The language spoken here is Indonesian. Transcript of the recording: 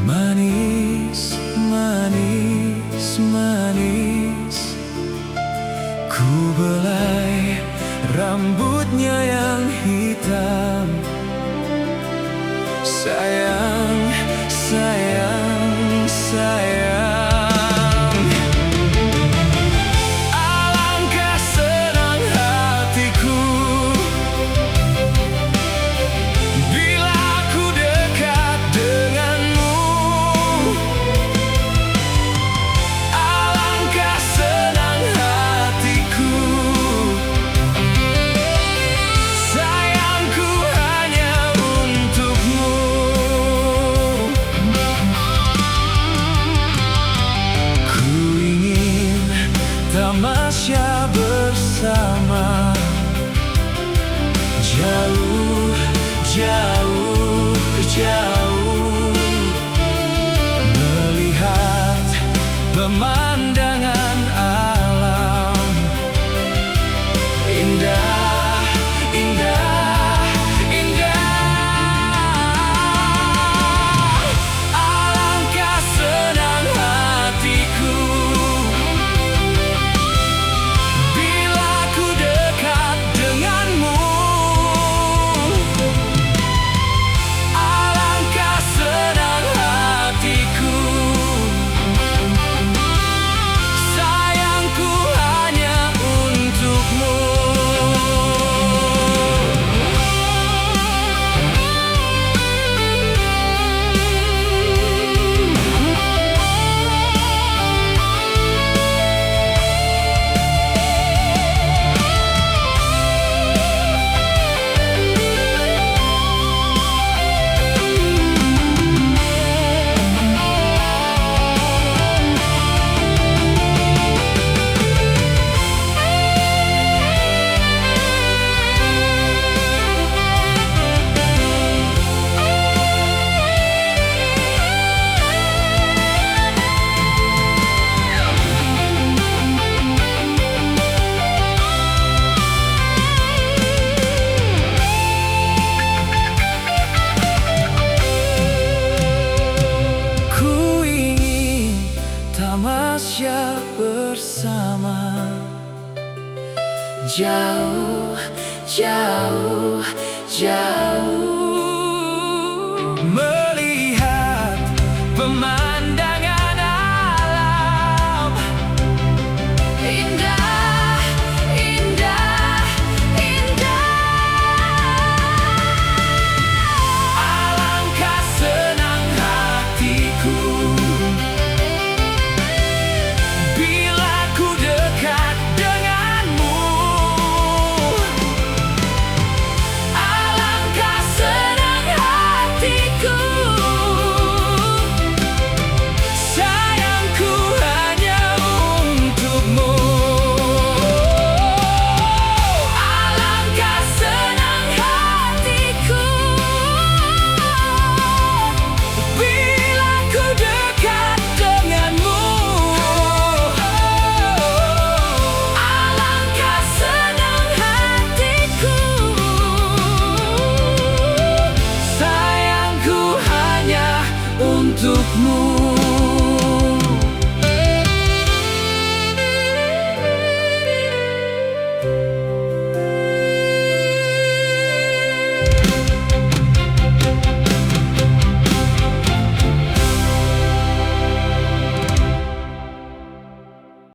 Manis, manis, manis. Ku belai rambutnya yang hitam. Sayang, sayang, sayang. Alangkah senang hatiku bila ku dekat denganmu. Alangkah senang hatiku, sayangku hanya untukmu. Ku ingin tamasya bersama, jauh, jauh, jauh, melihat pemandangan alam indah, indah, indah. Alangkah senang hatiku bila ku dekat denganmu. Alangkah senang hatiku, sayangku hanya untukmu. Tamasya bersama, jauh, jauh, jauh, melihat pemandangan